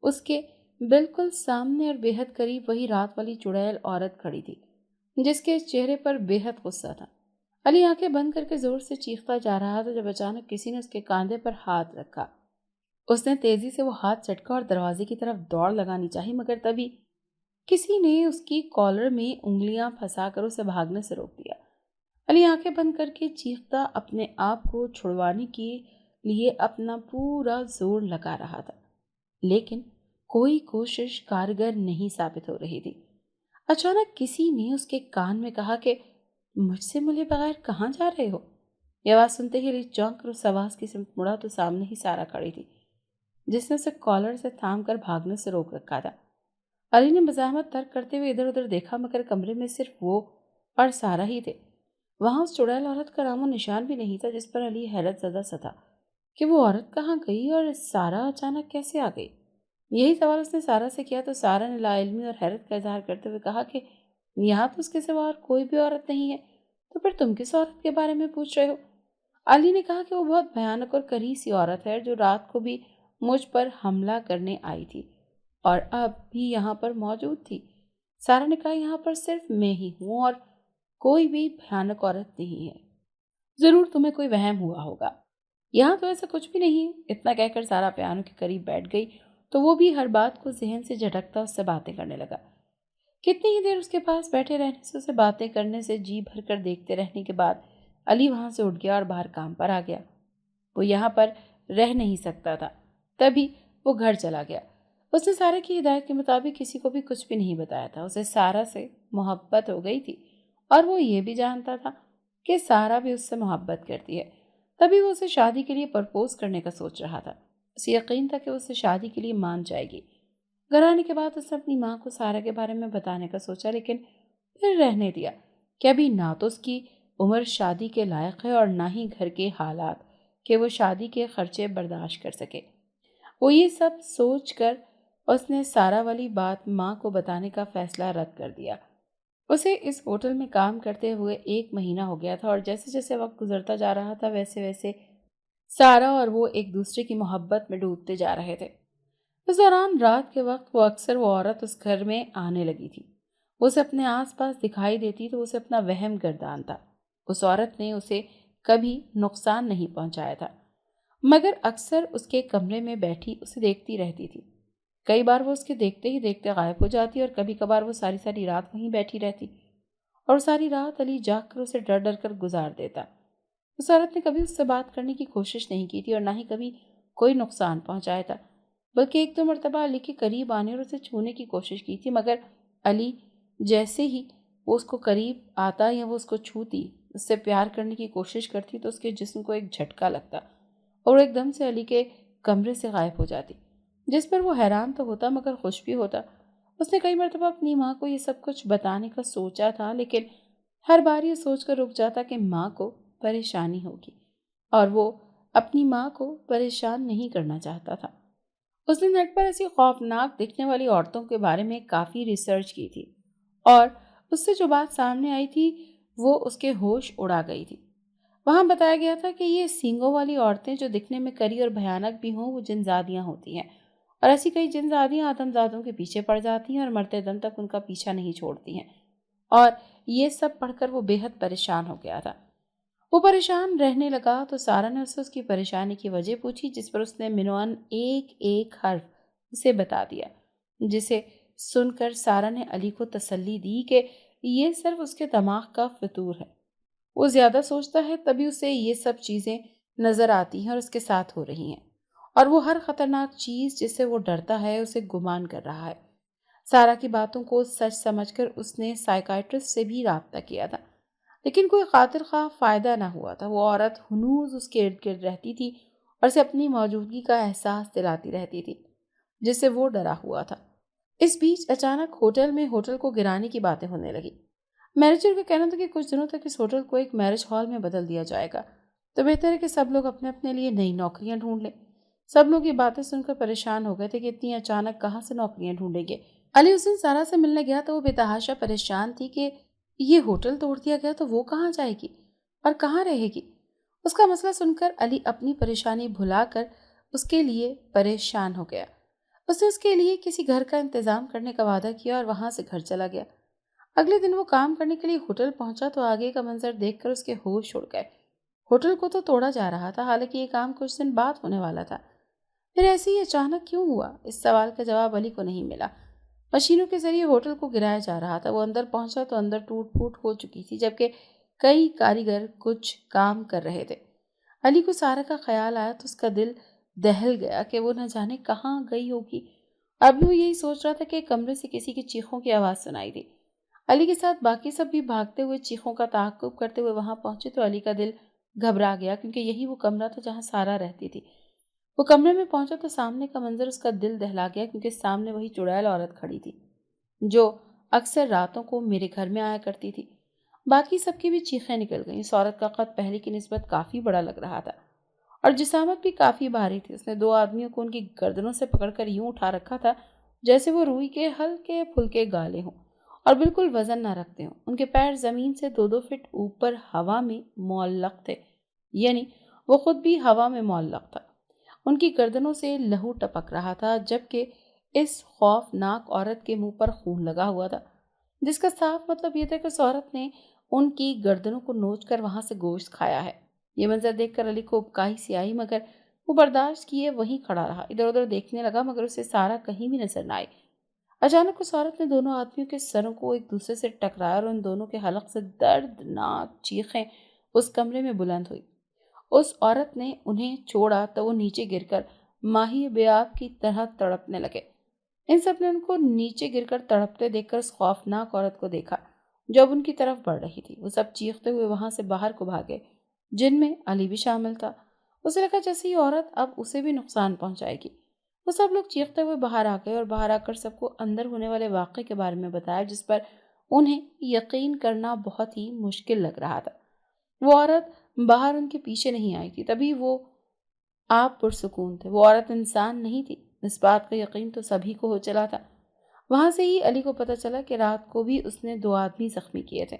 اس کے بالکل سامنے اور بے حد قریب وہی رات والی چڑیل عورت کھڑی تھی جس کے چہرے پر بے حد غصہ تھا۔ علی آنکھیں بند کر کے زور سے چیختا جا رہا تھا جب اچانک کسی نے اس کے کاندھے پر ہاتھ رکھا۔ اس نے تیزی سے وہ ہاتھ چٹکا اور دروازے کی طرف دوڑ لگانی چاہی، مگر تبھی کسی نے اس کی کالر میں انگلیاں پھنسا کر اسے بھاگنے سے روک دیا۔ علی آنکھیں بند کر کے چیختا اپنے آپ کو چھڑوانے کے لیے اپنا پورا زور لگا رہا تھا، لیکن کوئی کوشش کارگر نہیں ثابت ہو رہی تھی۔ اچانک کسی نے اس کے کان میں کہا کہ مجھ سے ملے بغیر کہاں جا رہے ہو؟ یہ آواز سنتے ہی علی چونک کر اس آواز کی سمت مڑا تو سامنے ہی سارا کھڑی تھی جس نے اسے کالر سے تھام کر بھاگنے سے روک رکھا تھا۔ علی نے مزاحمت ترک کرتے ہوئے ادھر ادھر دیکھا، مگر کمرے میں صرف وہ اور سارا ہی تھے۔ وہاں اس چڑیل عورت کا نام و نشان بھی نہیں تھا، جس پر علی حیرت زدہ سا تھا کہ وہ عورت کہاں گئی اور سارا اچانک کیسے آ گئی۔ یہی سوال اس نے سارا سے کیا تو سارا نے لا علمی اور حیرت کا اظہار کرتے ہوئے کہا کہ یہاں تو اس کے سوا اور کوئی بھی عورت نہیں ہے، تو پھر تم کس عورت کے بارے میں پوچھ رہے ہو؟ علی نے کہا کہ وہ بہت بھیانک اور کری سی عورت ہے جو رات کو بھی مجھ پر حملہ کرنے آئی تھی اور اب بھی یہاں پر موجود تھی۔ سارا نے کہا یہاں پر صرف میں ہی ہوں اور کوئی بھی بھیانک عورت نہیں ہے، ضرور تمہیں کوئی وہم ہوا ہوگا، یہاں تو ایسا کچھ بھی نہیں ہے۔ اتنا کہہ کر سارا پیانو کے قریب بیٹھ گئی تو وہ بھی ہر بات کو ذہن سے جھٹکتا اس سے باتیں کرنے لگا۔ کتنی ہی دیر اس کے پاس بیٹھے رہنے سے، اسے باتیں کرنے سے جی بھر کر دیکھتے رہنے کے بعد علی وہاں سے اٹھ گیا اور باہر کام پر آ گیا۔ وہ یہاں پر رہ نہیں سکتا تھا، تبھی وہ گھر چلا گیا۔ اس نے سارا کی ہدایت کے مطابق کسی کو بھی کچھ بھی نہیں بتایا تھا۔ اسے سارا سے محبت ہو گئی تھی اور وہ یہ بھی جانتا تھا کہ سارا بھی اس سے محبت کرتی ہے، تبھی وہ اسے شادی کے لیے پرپوز کرنے کا سوچ رہا تھا۔ اسے یقین تھا کہ وہ اسے شادی کے لیے مان جائے گی۔ گھر آنے کے بعد اس نے اپنی ماں کو سارا کے بارے میں بتانے کا سوچا، لیکن پھر رہنے دیا کہ ابھی نہ تو اس کی عمر شادی کے لائق ہے اور نہ ہی گھر کے حالات کہ وہ شادی کے خرچے برداشت کر سکے۔ وہ یہ سب سوچ کر اس نے سارا والی بات ماں کو بتانے کا فیصلہ رد کر دیا۔ اسے اس ہوٹل میں کام کرتے ہوئے 1 مہینہ ہو گیا تھا اور جیسے جیسے وقت گزرتا جا رہا تھا ویسے ویسے سارا اور وہ ایک دوسرے کی محبت میں ڈوبتے جا رہے تھے۔ اس دوران رات کے وقت وہ عورت اس گھر میں آنے لگی تھی۔ وہ اسے اپنے آس پاس دکھائی دیتی تو اسے اپنا وہم گردان تھا۔ اس عورت نے اسے کبھی نقصان نہیں پہنچایا تھا، مگر اکثر اس کے کمرے میں بیٹھی اسے دیکھتی رہتی تھی۔ کئی بار وہ اس کے دیکھتے ہی دیکھتے غائب ہو جاتی اور کبھی کبھار وہ ساری ساری رات وہیں بیٹھی رہتی اور ساری رات علی جاگ کر اسے ڈر ڈر کر گزار دیتا۔ اس عورت نے کبھی اس سے بات کرنے کی کوشش نہیں کی تھی اور نہ ہی کبھی کوئی نقصان پہنچایا تھا، بلکہ 1-2 مرتبہ علی کے قریب آنے اور اسے چھونے کی کوشش کی تھی، مگر علی جیسے ہی وہ اس کو قریب آتا یا وہ اس کو چھوتی، اس سے پیار کرنے کی کوشش کرتی تو اس کے جسم کو ایک جھٹکا لگتا اور ایک دم سے علی کے کمرے سے غائب ہو جاتی، جس پر وہ حیران تو ہوتا مگر خوش بھی ہوتا۔ اس نے کئی مرتبہ اپنی ماں کو یہ سب کچھ بتانے کا سوچا تھا، لیکن ہر بار یہ سوچ کر رک جاتا کہ ماں کو پریشانی ہوگی اور وہ اپنی ماں کو پریشان نہیں کرنا چاہتا تھا۔ اس نے نیٹ پر ایسی خوفناک دکھنے والی عورتوں کے بارے میں کافی ریسرچ کی تھی اور اس سے جو بات سامنے آئی تھی وہ اس کے ہوش اڑا گئی تھی۔ وہاں بتایا گیا تھا کہ یہ سینگوں والی عورتیں جو دکھنے میں کری اور بھیانک بھی ہوں وہ جن زادیاں ہوتی ہیں، اور ایسی کئی جن زادیاں آدم زادوں کے پیچھے پڑ جاتی ہیں اور مرتے دم تک ان کا پیچھا نہیں چھوڑتی ہیں۔ اور یہ سب پڑھ کر وہ بے حد پریشان ہو گیا تھا۔ وہ پریشان رہنے لگا تو سارا نے اس سے اس کی پریشانی کی وجہ پوچھی، جس پر اس نے منوان ایک ایک حرف اسے بتا دیا، جسے سن کر سارا نے علی کو تسلی دی کہ یہ صرف اس کے دماغ کا فطور ہے، وہ زیادہ سوچتا ہے تبھی اسے یہ سب چیزیں نظر آتی ہیں اور اس کے ساتھ ہو رہی ہیں، اور وہ ہر خطرناک چیز جس سے وہ ڈرتا ہے اسے گمان کر رہا ہے۔ سارا کی باتوں کو سچ سمجھ کر اس نے سائیکائٹرسٹ سے بھی رابطہ کیا تھا، لیکن کوئی خاطر خواہ فائدہ نہ ہوا تھا۔ وہ عورت ہنوز اس کے ارد گرد رہتی تھی اور اسے اپنی موجودگی کا احساس دلاتی رہتی تھی، جس سے وہ ڈرا ہوا تھا۔ اس بیچ اچانک ہوٹل میں ہوٹل کو گرانے کی باتیں ہونے لگی۔ مینیجر کا کہنا تھا کہ کچھ دنوں تک اس ہوٹل کو ایک میرج ہال میں بدل دیا جائے گا، تو بہتر ہے کہ سب لوگ اپنے اپنے لیے نئی نوکریاں ڈھونڈ لیں۔ سب لوگ یہ باتیں سن کر پریشان ہو گئے تھے کہ اتنی اچانک کہاں سے نوکریاں ڈھونڈیں گے۔ علی اس دن سارا سے ملنے گیا تو وہ بے تحاشا پریشان تھی کہ یہ ہوٹل توڑ دیا گیا تو وہ کہاں جائے گی اور کہاں رہے گی۔ اس کا مسئلہ سن کر علی اپنی پریشانی بھلا کر اس کے لیے پریشان ہو گیا۔ اس نے اس کے لیے کسی گھر کا انتظام کرنے کا وعدہ کیا اور وہاں سے گھر چلا گیا۔ اگلے دن وہ کام کرنے کے لیے ہوٹل پہنچا تو آگے کا منظر دیکھ کر اس کے ہوش اڑ گئے۔ ہوٹل کو تو توڑا جا رہا تھا، حالانکہ یہ کام کچھ دن بعد ہونے والا تھا۔ پھر ایسے ہی اچانک کیوں ہوا؟ اس سوال کا جواب علی کو نہیں ملا۔ مشینوں کے ذریعے ہوٹل کو گرایا جا رہا تھا۔ وہ اندر پہنچا تو اندر ٹوٹ پھوٹ ہو چکی تھی، جبکہ کئی کاریگر کچھ کام کر رہے تھے۔ علی کو سارا کا خیال آیا تو اس کا دل دہل گیا کہ وہ نہ جانے کہاں گئی ہوگی۔ ابھی وہ یہی سوچ رہا تھا کہ کمرے سے کسی کی چیخوں کی آواز سنائی دی۔ علی کے ساتھ باقی سب بھی بھاگتے ہوئے چیخوں کا تعاقب کرتے ہوئے وہاں پہنچے تو علی کا دل گھبرا گیا، کیونکہ یہی وہ کمرہ تھا جہاں سارا رہتی تھی۔ وہ کمرے میں پہنچا تو سامنے کا منظر اس کا دل دہلا گیا، کیونکہ سامنے وہی چڑیل عورت کھڑی تھی جو اکثر راتوں کو میرے گھر میں آیا کرتی تھی۔ باقی سب کی بھی چیخیں نکل گئیں۔ اس عورت کا قد پہلے کی نسبت کافی بڑا لگ رہا تھا اور جسامت بھی کافی بھاری تھی۔ اس نے 2 آدمیوں کو ان کی گردنوں سے پکڑ کر یوں اٹھا رکھا تھا جیسے وہ روئی کے ہلکے پھلکے گالے ہوں اور بالکل وزن نہ رکھتے ہوں۔ ان کے پیر زمین سے 2-2 فٹ اوپر ہوا میں معلق تھے، یعنی وہ خود بھی ہوا میں معلق تھا۔ ان کی گردنوں سے لہو ٹپک رہا تھا، جبکہ اس خوفناک عورت کے منہ پر خون لگا ہوا تھا، جس کا صاف مطلب یہ تھا کہ اس عورت نے ان کی گردنوں کو نوچ کر وہاں سے گوشت کھایا ہے۔ یہ منظر دیکھ کر علی کو ابکائی سی آئی، مگر وہ برداشت کیے وہیں کھڑا رہا۔ ادھر ادھر دیکھنے لگا مگر اسے سارا کہیں بھی نظر نہ آئی۔ اچانک اس عورت نے دونوں آدمیوں کے سروں کو ایک دوسرے سے ٹکرایا اور ان دونوں کے حلق سے دردناک چیخیں اس کمرے میں بلند ہوئی۔ اس عورت نے انہیں چھوڑا تو وہ نیچے گر کر ماہی بیاب کی طرح تڑپنے لگے۔ ان سب نے ان کو نیچے گر کر تڑپتے دیکھ کر اس خوفناک عورت کو دیکھا جو اب ان کی طرف بڑھ رہی تھی۔ وہ سب چیختے ہوئے وہاں سے باہر کو بھاگے۔ جن میں علی بھی شامل تھا۔ اسے لگا جیسے یہ عورت اب اسے بھی نقصان پہنچائے گی۔ وہ سب لوگ چیختے ہوئے باہر آ گئے اور باہر آ کر سب کو اندر ہونے والے واقعے کے بارے میں بتایا، جس پر انہیں یقین کرنا بہت ہی مشکل لگ رہا تھا۔ وہ عورت باہر ان کے پیچھے نہیں آئی تھی، تبھی وہ آپ پرسکون تھے۔ وہ عورت انسان نہیں تھی، اس بات کا یقین تو سبھی کو ہو چلا تھا۔ وہاں سے ہی علی کو پتہ چلا کہ رات کو بھی اس نے 2 آدمی زخمی کیے تھے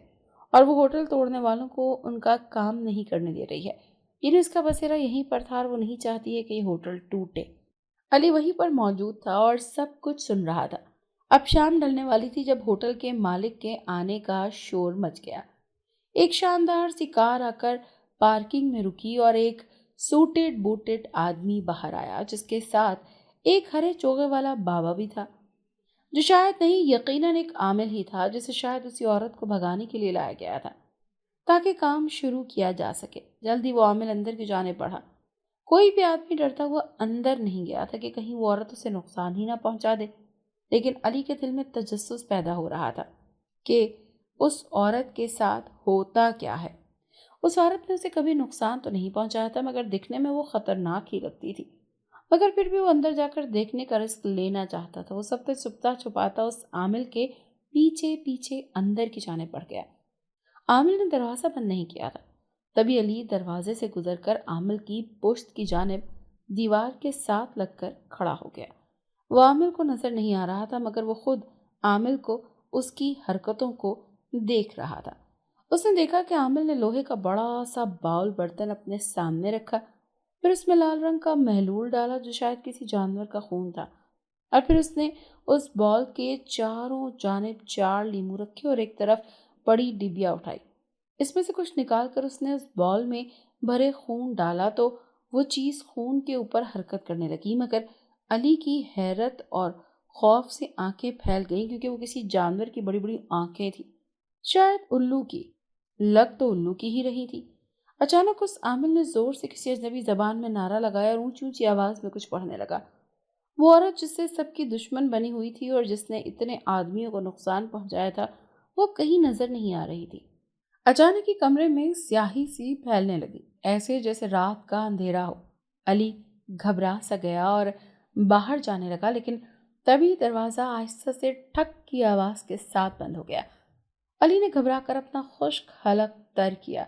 اور وہ ہوٹل توڑنے والوں کو ان کا کام نہیں کرنے دے رہی ہے۔ یعنی اس کا بسیرا یہیں پر تھا اور وہ نہیں چاہتی ہے کہ یہ ہوٹل ٹوٹے۔ علی وہیں پر موجود تھا اور سب کچھ سن رہا تھا۔ اب شام ڈھلنے والی تھی جب ہوٹل کے مالک کے آنے کا شور مچ گیا۔ ایک شاندار سی کار آ کر پارکنگ میں رکی اور ایک سوٹڈ بوٹڈ آدمی باہر آیا، جس کے ساتھ ایک ہرے چوغے والا بابا بھی تھا، جو شاید نہیں یقیناً ایک عامل ہی تھا، جسے شاید اسی عورت کو بھگانے کے لیے لایا گیا تھا تاکہ کام شروع کیا جا سکے۔ جلدی وہ عامل اندر کی جانب بڑھا۔ کوئی بھی آدمی ڈرتا ہوا اندر نہیں گیا تھا کہ کہیں وہ عورت اسے نقصان ہی نہ پہنچا دے، لیکن علی کے دل میں تجسس پیدا ہو رہا تھا کہ اس عورت کے ساتھ ہوتا کیا ہے۔ اس عورت نے اسے کبھی نقصان تو نہیں پہنچایا تھا، مگر دکھنے میں وہ خطرناک ہی لگتی تھی۔ مگر پھر بھی وہ اندر جا کر دیکھنے کا رسک لینا چاہتا تھا۔ وہ سب سے چھپتا چھپاتا اس عامل کے پیچھے پیچھے اندر کی جانب بڑھ گیا۔ عامل نے دروازہ بند نہیں کیا تھا، تبھی علی دروازے سے گزر کر عامل کی پشت کی جانب دیوار کے ساتھ لگ کر کھڑا ہو گیا۔ وہ عامل کو نظر نہیں آ رہا تھا، مگر وہ خود عامل کو اس کی حرکتوں کو دیکھ رہا تھا۔ اس نے دیکھا کہ عامل نے لوہے کا بڑا سا باؤل برتن اپنے سامنے رکھا، پھر اس میں لال رنگ کا محلول ڈالا جو شاید کسی جانور کا خون تھا، اور پھر اس نے اس باؤل کے چاروں جانب 4 لیمو رکھے اور ایک طرف بڑی ڈبیا اٹھائی۔ اس میں سے کچھ نکال کر اس نے اس باؤل میں بھرے خون ڈالا تو وہ چیز خون کے اوپر حرکت کرنے لگی، مگر علی کی حیرت اور خوف سے آنکھیں پھیل گئیں، کیونکہ وہ کسی جانور کی بڑی بڑی آنکھیں تھیں، شاید الو کی۔ لگ تو الو کی ہی رہی تھی۔ اچانک اس عامل نے زور سے کسی اجنبی زبان میں نعرہ لگایا اور اونچی اونچی آواز میں کچھ پڑھنے لگا۔ وہ عورت جس سے سب کی دشمن بنی ہوئی تھی اور جس نے اتنے آدمیوں کو نقصان پہنچایا تھا، وہ کہیں نظر نہیں آ رہی تھی۔ اچانک ہی کمرے میں سیاہی سی پھیلنے لگی، ایسے جیسے رات کا اندھیرا ہو۔ علی گھبرا سا گیا اور باہر جانے لگا، لیکن تبھی دروازہ آہستہ سے ٹھک کی آواز کے ساتھ بند ہو گیا۔ علی نے گھبرا کر اپنا خشک حلق تر کیا۔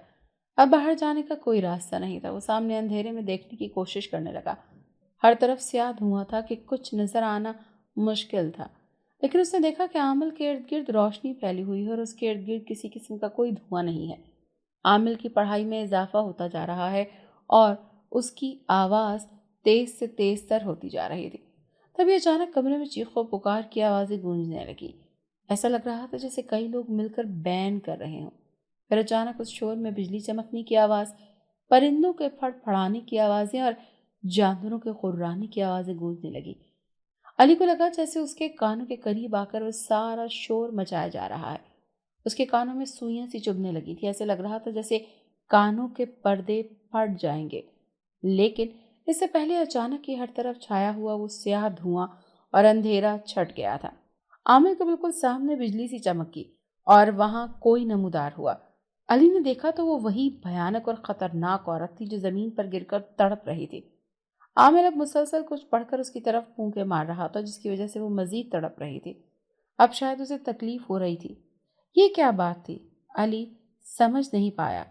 اب باہر جانے کا کوئی راستہ نہیں تھا۔ وہ سامنے اندھیرے میں دیکھنے کی کوشش کرنے لگا۔ ہر طرف سیاہ دھواں تھا کہ کچھ نظر آنا مشکل تھا، لیکن اس نے دیکھا کہ عامل کے ارد گرد روشنی پھیلی ہوئی ہے اور اس کے ارد گرد کسی قسم کا کوئی دھواں نہیں ہے۔ عامل کی پڑھائی میں اضافہ ہوتا جا رہا ہے اور اس کی آواز تیز سے تیز تر ہوتی جا رہی تھی۔ تبھی اچانک کمرے میں چیخ و پکار کی آوازیں گونجنے لگی۔ ایسا لگ رہا تھا جیسے کئی لوگ مل کر بین کر رہے ہوں۔ پھر اچانک اس شور میں بجلی چمکنے کی آواز، پرندوں کے پھڑ پھڑانے کی آوازیں اور جانوروں کے قررانے کی آوازیں گونجنے لگی۔ علی کو لگا جیسے اس کے کانوں کے قریب آ کر وہ سارا شور مچایا جا رہا ہے۔ اس کے کانوں میں سوئیاں سی چبھنے لگی تھی، ایسے لگ رہا تھا جیسے کانوں کے پردے پھٹ جائیں گے۔ لیکن اس سے پہلے اچانک ہی ہر طرف چھایا ہوا وہ سیاہ دھواں اور اندھیرا چھٹ گیا تھا۔ عامر کے بالکل سامنے بجلی سی چمکی اور وہاں کوئی نمودار ہوا۔ علی نے دیکھا تو وہ وہی بھیانک اور خطرناک عورت تھی جو زمین پر گر کر تڑپ رہی تھی۔ عامر اب مسلسل کچھ پڑھ کر اس کی طرف پھونکے مار رہا تھا، جس کی وجہ سے وہ مزید تڑپ رہی تھی۔ اب شاید اسے تکلیف ہو رہی تھی۔ یہ کیا بات تھی؟ علی سمجھ نہیں پایا۔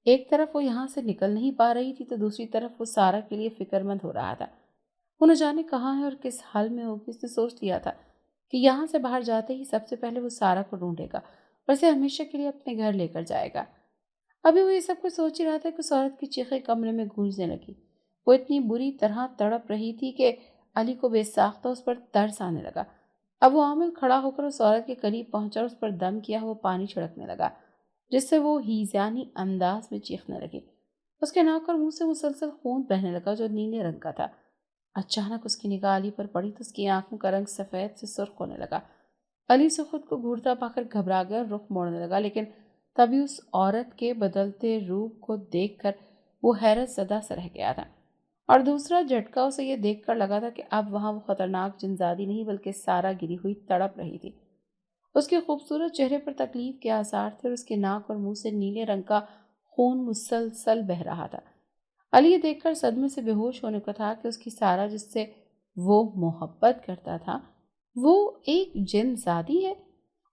ایک طرف وہ یہاں سے نکل نہیں پا رہی تھی تو دوسری طرف وہ سارا کے لیے فکر مند ہو رہا تھا۔ وہ نہ جانے کہاں ہے اور کس حال میں ہوگی۔ اس نے سوچ لیا تھا کہ یہاں سے باہر جاتے ہی سب سے پہلے وہ سارا کو ڈھونڈے گا اور اسے ہمیشہ کے لیے اپنے گھر لے کر جائے گا۔ ابھی وہ یہ سب کچھ سوچ ہی رہا تھا کہ اس عورت کی چیخیں کمرے میں گونجنے لگی۔ وہ اتنی بری طرح تڑپ رہی تھی کہ علی کو بے ساختہ اس پر ترس آنے لگا۔ اب وہ عامل کھڑا ہو کر اس عورت کے قریب پہنچا اور اس پر دم کیا ہوا پانی چھڑکنے لگا، جس سے وہ ہیزیانی انداز میں چیخنے لگی۔ اس کے ناک اور منہ سے مسلسل خون بہنے لگا جو نیلے رنگ کا تھا۔ اچانک اس کی نگاہ علی پر پڑی تو اس کی آنکھوں کا رنگ سفید سے سرخ ہونے لگا۔ علی سے خود کو گھورتا پا کر گھبرا گیا اور رخ موڑنے لگا، لیکن تبھی اس عورت کے بدلتے روپ کو دیکھ کر وہ حیرت زدہ سا رہ گیا تھا، اور دوسرا جھٹکا اسے یہ دیکھ کر لگا تھا کہ اب وہاں وہ خطرناک جنزادی نہیں بلکہ سارا گری ہوئی تڑپ رہی تھی۔ اس کے خوبصورت چہرے پر تکلیف کے آثار تھے اور اس کے ناک اور منہ سے نیلے رنگ کا خون مسلسل بہہ رہا تھا۔ علی یہ دیکھ کر صدمے سے بے ہوش ہونے کو تھا کہ اس کی سارا جس سے وہ محبت کرتا تھا وہ ایک جن زادی ہے۔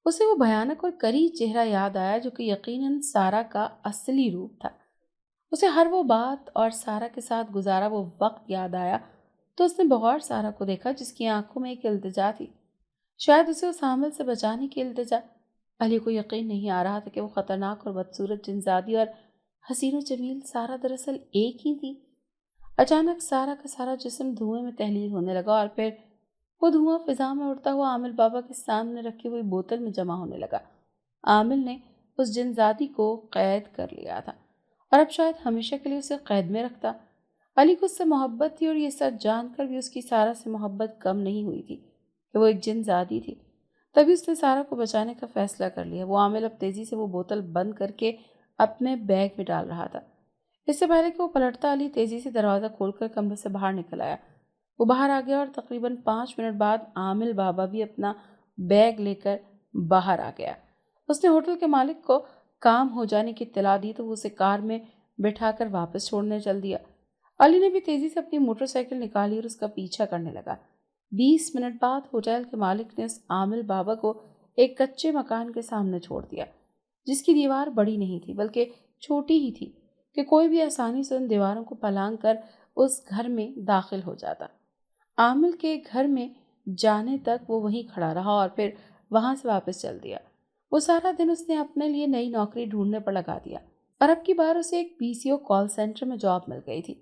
اسے وہ بھیانک اور کری چہرہ یاد آیا جو کہ یقیناً سارا کا اصلی روپ تھا۔ اسے ہر وہ بات اور سارا کے ساتھ گزارا وہ وقت یاد آیا تو اس نے بغور سارا کو دیکھا جس کی آنکھوں میں ایک التجا تھی، شاید اسے اس حامل سے بچانے کی التجا۔ علی کو یقین نہیں آ رہا تھا کہ وہ خطرناک اور بدصورت جنزادی اور حسین و جمیل سارا دراصل ایک ہی تھی۔ اچانک سارا کا سارا جسم دھوئیں میں تحلیل ہونے لگا اور پھر وہ دھواں فضا میں اڑتا ہوا عامل بابا کے سامنے رکھی ہوئی بوتل میں جمع ہونے لگا۔ عامل نے اس جنزادی کو قید کر لیا تھا اور اب شاید ہمیشہ کے لیے اسے قید میں رکھتا۔ علی کو اس سے محبت تھی اور یہ سچ جان کر بھی اس کی سارا سے محبت کم نہیں ہوئی تھی کہ وہ ایک جنزادی تھی۔ تبھی اس نے سارا کو بچانے کا فیصلہ کر لیا۔ وہ عامل اب تیزی سے وہ بوتل بند کر کے اپنے بیگ میں ڈال رہا تھا۔ اس سے پہلے کہ وہ پلٹتا علی تیزی سے دروازہ کھول کر کمرے سے باہر نکل آیا۔ وہ باہر آ گیا اور تقریباً 5 منٹ بعد عامل بابا بھی اپنا بیگ لے کر باہر آ گیا۔ اس نے ہوٹل کے مالک کو کام ہو جانے کی اطلاع دی تو وہ اسے کار میں بٹھا کر واپس چھوڑنے چل دیا۔ علی نے بھی تیزی سے اپنی موٹر سائیکل نکالی اور اس کا پیچھا کرنے لگا۔ 20 منٹ بعد ہوٹل کے مالک نے اس عامل بابا کو ایک کچے مکان کے سامنے چھوڑ دیا جس کی دیوار بڑی نہیں تھی بلکہ چھوٹی ہی تھی کہ کوئی بھی آسانی سے ان دیواروں کو پلانگ کر اس گھر میں داخل ہو جاتا۔ عامل کے گھر میں جانے تک وہ وہیں کھڑا رہا اور پھر وہاں سے واپس چل دیا۔ وہ سارا دن اس نے اپنے لیے نئی نوکری ڈھونڈنے پر لگا دیا اور اب کی بار اسے ایک PCO کال سینٹر میں جاب مل گئی تھی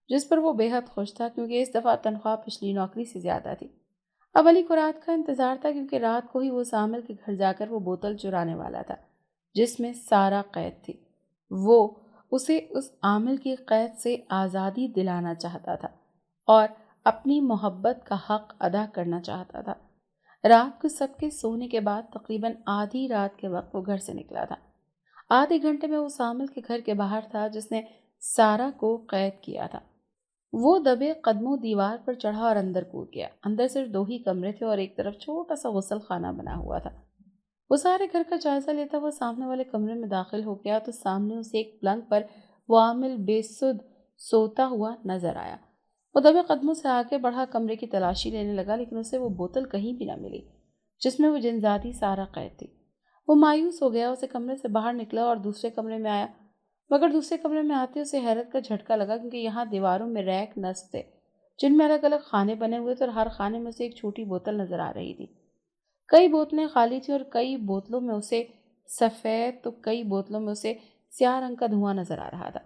جس پر وہ بے حد خوش تھا کیونکہ اس دفعہ تنخواہ پچھلی نوکری سے زیادہ تھی۔ اب علی کو رات کا انتظار تھا کیونکہ رات کو ہی وہ اس عامل کے گھر جا کر وہ بوتل چرانے والا تھا جس میں سارا قید تھی۔ وہ اسے اس عامل کی قید سے آزادی دلانا چاہتا تھا اور اپنی محبت کا حق ادا کرنا چاہتا تھا۔ رات کو سب کے سونے کے بعد تقریباً آدھی رات کے وقت وہ گھر سے نکلا تھا۔ آدھے گھنٹے میں اس عامل کے گھر کے باہر تھا جس نے سارا کو قید کیا تھا۔ وہ دبے قدموں دیوار پر چڑھا اور اندر کود گیا۔ اندر صرف 2 ہی کمرے تھے اور ایک طرف چھوٹا سا غسل خانہ بنا ہوا تھا۔ وہ سارے گھر کا جائزہ لیتا ہوا سامنے والے کمرے میں داخل ہو گیا تو سامنے اسے ایک پلنگ پر وہ عامل بے سدھ سوتا ہوا نظر آیا۔ وہ دبے قدموں سے آگے بڑھا کمرے کی تلاشی لینے لگا لیکن اسے وہ بوتل کہیں بھی نہ ملی جس میں وہ جنزادی سارا قید تھی۔ وہ مایوس ہو گیا، اسے کمرے سے باہر نکلا اور دوسرے کمرے میں آیا، مگر دوسرے کمرے میں آتے اسے حیرت کا جھٹکا لگا کیونکہ یہاں دیواروں میں ریک نصب تھے جن میں الگ الگ خانے بنے ہوئے تھے اور ہر خانے میں سے ایک چھوٹی بوتل نظر آ رہی تھی۔ کئی بوتلیں خالی تھیں اور کئی بوتلوں میں اسے سفید تو کئی بوتلوں میں اسے سیاہ رنگ کا دھواں نظر آ رہا تھا۔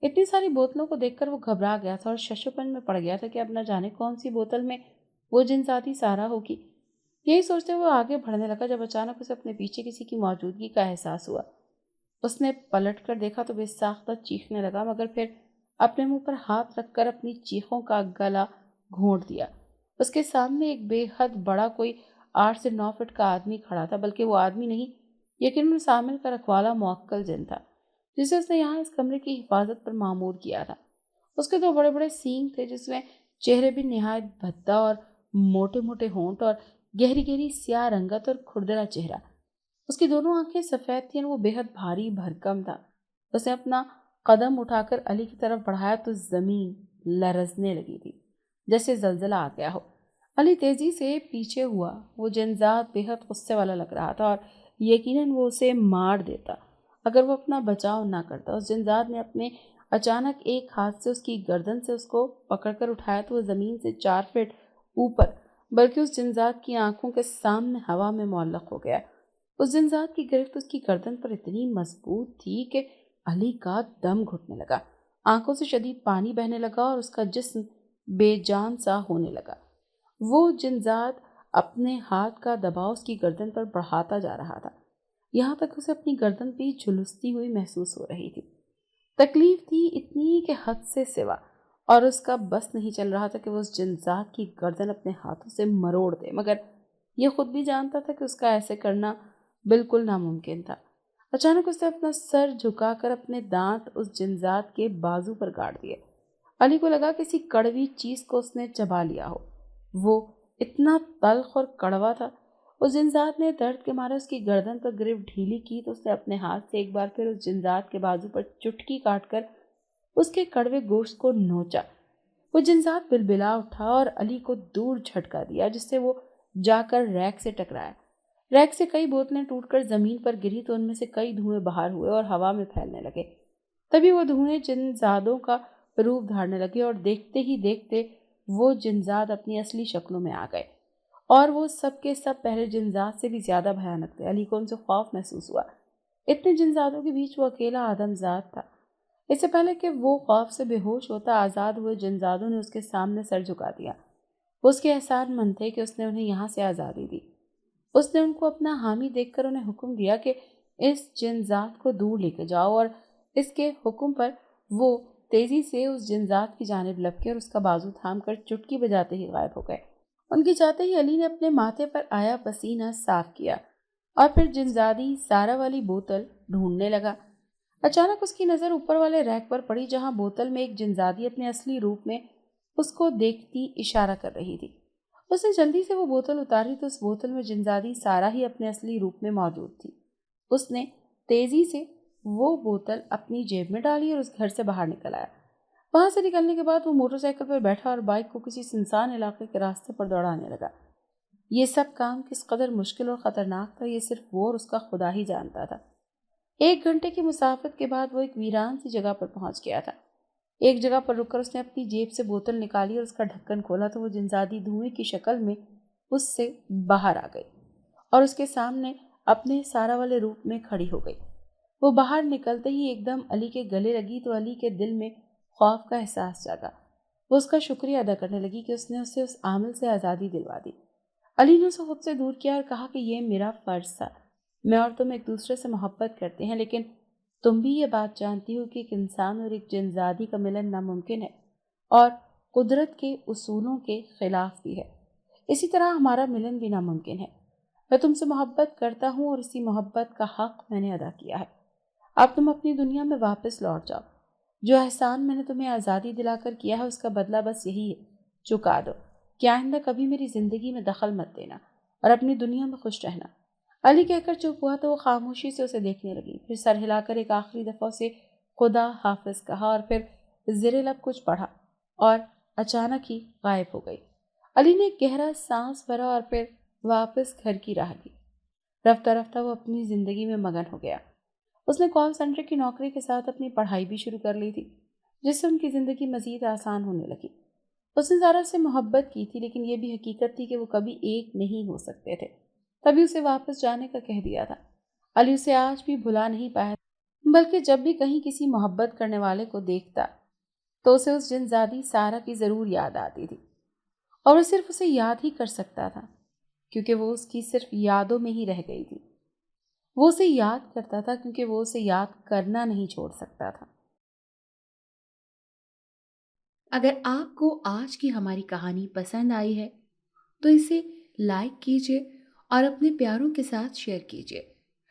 اتنی ساری بوتلوں کو دیکھ کر وہ گھبرا گیا تھا اور ششوپن میں پڑ گیا تھا کہ اب نہ جانے کون سی بوتل میں وہ جنزادی سارا ہوگی۔ یہی سوچتے ہوئے آگے بڑھنے لگا جب اچانک اسے اپنے پیچھے کسی کی موجودگی کا احساس ہوا۔ اس نے پلٹ کر دیکھا تو بے ساختہ چیخنے لگا مگر پھر اپنے منہ پر ہاتھ رکھ کر اپنی چیخوں کا گلا گھونٹ دیا۔ اس کے سامنے ایک بے حد بڑا کوئی 8 سے 9 فٹ کا آدمی کھڑا تھا، بلکہ وہ آدمی نہیں یقیناً اس عامل کا رکھوالا موکل جن تھا جسے اس نے یہاں اس کمرے کی حفاظت پر مامور کیا تھا۔ اس کے 2 بڑے بڑے سینگ تھے جس میں چہرے بھی نہایت بھدا اور موٹے موٹے ہونٹ اور گہری گہری سیاہ رنگت اور کھردرا چہرہ۔ اس کی دونوں آنکھیں سفید تھیں اور وہ بے حد بھاری بھرکم تھا۔ اس نے اپنا قدم اٹھا کر علی کی طرف بڑھایا تو زمین لرزنے لگی تھی جیسے زلزلہ آ گیا ہو۔ علی تیزی سے پیچھے ہوا۔ وہ جنزاد بے حد غصے والا لگ رہا تھا اور یقیناً وہ اسے مار دیتا اگر وہ اپنا بچاؤ نہ کرتا۔ اس جنزاد نے اپنے اچانک ایک ہاتھ سے اس کی گردن سے اس کو پکڑ کر اٹھایا تو وہ زمین سے 4 فٹ اوپر بلکہ اس جنزاد کی آنکھوں کے سامنے ہوا میں معلق ہو گیا۔ اس جنزاد کی گرفت اس کی گردن پر اتنی مضبوط تھی کہ علی کا دم گھٹنے لگا، آنکھوں سے شدید پانی بہنے لگا اور اس کا جسم بے جان سا ہونے لگا۔ وہ جنزاد اپنے ہاتھ کا دباؤ اس کی گردن پر بڑھاتا جا رہا تھا یہاں تک اسے اپنی گردن پہ جھلستی ہوئی محسوس ہو رہی تھی۔ تکلیف تھی اتنی کہ حد سے سوا اور اس کا بس نہیں چل رہا تھا کہ وہ اس جنزاد کی گردن اپنے ہاتھوں سے مروڑ دے، مگر یہ خود بھی جانتا تھا کہ اس کا ایسے کرنا بالکل ناممکن تھا۔ اچانک اس نے اپنا سر جھکا کر اپنے دانت اس جنزاد کے بازو پر گاڑ دیے۔ علی کو لگا کسی کڑوی چیز کو اس نے چبا لیا ہو۔ وہ اتنا تلخ اور کڑوا تھا۔ اس جنزات نے درد کے مارے اس کی گردن پر گرفت ڈھیلی کی تو اس نے اپنے ہاتھ سے ایک بار پھر اس جنزات کے بازو پر چٹکی کاٹ کر اس کے کڑوے گوشت کو نوچا۔ وہ جنزات بلبلا اٹھا اور علی کو دور جھٹکا دیا، جس سے وہ جا کر ریک سے ٹکرایا۔ ریک سے کئی بوتلیں ٹوٹ کر زمین پر گری تو ان میں سے کئی دھوئیں باہر ہوئے اور ہوا میں پھیلنے لگے۔ تبھی وہ دھوئیں جنزادوں کا روپ دھارنے لگے اور دیکھتے ہی دیکھتے وہ جنزاد اپنی اصلی شکلوں میں آ گئے، اور وہ سب کے سب پہلے جنزاد سے بھی زیادہ بھیانک تھے۔ علی کو ان سے خوف محسوس ہوا۔ اتنے جنزادوں کے بیچ وہ اکیلا آدم زاد تھا۔ اس سے پہلے کہ وہ خوف سے بے ہوش ہوتا، آزاد ہوئے جنزادوں نے اس کے سامنے سر جھکا دیا۔ وہ اس کے احسان مند تھے کہ اس نے انہیں یہاں سے آزادی دی۔ اس نے ان کو اپنا حامی دیکھ کر انہیں حکم دیا کہ اس جنزاد کو دور لے کے جاؤ، اور اس کے حکم پر وہ تیزی سے اس جنزاد کی جانب لپکے اور اس کا بازو تھام کر چٹکی بجاتے ہی غائب ہو گئے۔ ان کے جاتے ہی علی نے اپنے ماتھے پر آیا پسینہ صاف کیا اور پھر جنزادی سارا والی بوتل ڈھونڈنے لگا۔ اچانک اس کی نظر اوپر والے ریک پر پڑی، جہاں بوتل میں ایک جنزادی اپنے اصلی روپ میں اس کو دیکھتی اشارہ کر رہی تھی۔ اس نے جلدی سے وہ بوتل اتاری تو اس بوتل میں جنزادی سارا ہی اپنے اصلی روپ میں موجود تھی۔ اس نے تیزی سے وہ بوتل اپنی جیب میں ڈالی اور اس گھر سے باہر نکل آیا۔ وہاں سے نکلنے کے بعد وہ موٹر سائیکل پر بیٹھا اور بائک کو کسی سنسان علاقے کے راستے پر دوڑانے لگا۔ یہ سب کام کس قدر مشکل اور خطرناک تھا، یہ صرف وہ اور اس کا خدا ہی جانتا تھا۔ 1 گھنٹے کی مسافت کے بعد وہ ایک ویران سی جگہ پر پہنچ گیا تھا۔ ایک جگہ پر رک کر اس نے اپنی جیب سے بوتل نکالی اور اس کا ڈھکن کھولا تو وہ جنزادی دھوئیں کی شکل میں اس سے باہر آ گئی اور اس کے سامنے اپنے سارا والے روپ میں کھڑی ہو گئی۔ وہ باہر نکلتے ہی ایک دم علی کے گلے لگی تو علی کے دل میں خوف کا احساس جاگا۔ وہ اس کا شکریہ ادا کرنے لگی کہ اس نے اسے اس عامل سے آزادی دلوا دی۔ علی نے اسے خود سے دور کیا اور کہا کہ یہ میرا فرض تھا۔ میں اور تم ایک دوسرے سے محبت کرتے ہیں، لیکن تم بھی یہ بات جانتی ہو کہ ایک انسان اور ایک جنزادی کا ملن ناممکن ہے اور قدرت کے اصولوں کے خلاف بھی ہے۔ اسی طرح ہمارا ملن بھی ناممکن ہے۔ میں تم سے محبت کرتا ہوں اور اسی محبت کا حق میں نے ادا کیا ہے۔ اب تم اپنی دنیا میں واپس لوٹ جاؤ۔ جو احسان میں نے تمہیں آزادی دلا کر کیا ہے اس کا بدلہ بس یہی ہے، چکا دو کہ آئندہ کبھی میری زندگی میں دخل مت دینا اور اپنی دنیا میں خوش رہنا۔ علی کہہ کر چپ ہوا تو وہ خاموشی سے اسے دیکھنے لگی، پھر سر ہلا کر ایک آخری دفعہ اسے خدا حافظ کہا اور پھر زیر لب کچھ پڑھا اور اچانک ہی غائب ہو گئی۔ علی نے ایک گہرا سانس بھرا اور پھر واپس گھر کی راہ لی۔ رفتہ رفتہ وہ اپنی زندگی میں مگن ہو گیا۔ اس نے کال سینٹر کی نوکری کے ساتھ اپنی پڑھائی بھی شروع کر لی تھی، جس سے ان کی زندگی مزید آسان ہونے لگی۔ اس نے زارا سے محبت کی تھی، لیکن یہ بھی حقیقت تھی کہ وہ کبھی ایک نہیں ہو سکتے تھے، تبھی اسے واپس جانے کا کہہ دیا تھا۔ علی اسے آج بھی بھلا نہیں پایا، بلکہ جب بھی کہیں کسی محبت کرنے والے کو دیکھتا تو اسے اس جنزادی سارا کی ضرور یاد آتی تھی، اور وہ صرف اسے یاد ہی کر سکتا تھا کیونکہ وہ اس کی صرف یادوں میں ہی رہ گئی تھی۔ وہ اسے یاد کرتا تھا کیونکہ وہ اسے یاد کرنا نہیں چھوڑ سکتا تھا۔ اگر آپ کو آج کی ہماری کہانی پسند آئی ہے تو اسے لائک کیجیے اور اپنے پیاروں کے ساتھ شیئر کیجیے۔